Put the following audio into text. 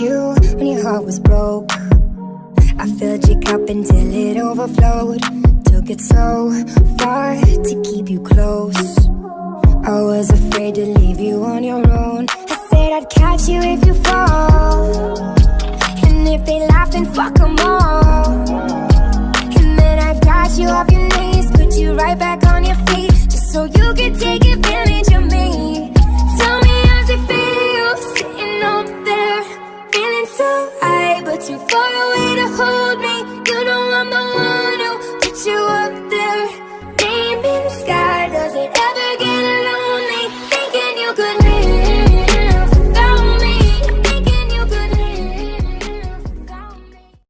you when your heart was broke. I filled your cup until it overflowed. Took it so far to keep you close. I was afraid to leave you on your own. I said I'd catch you if you fall.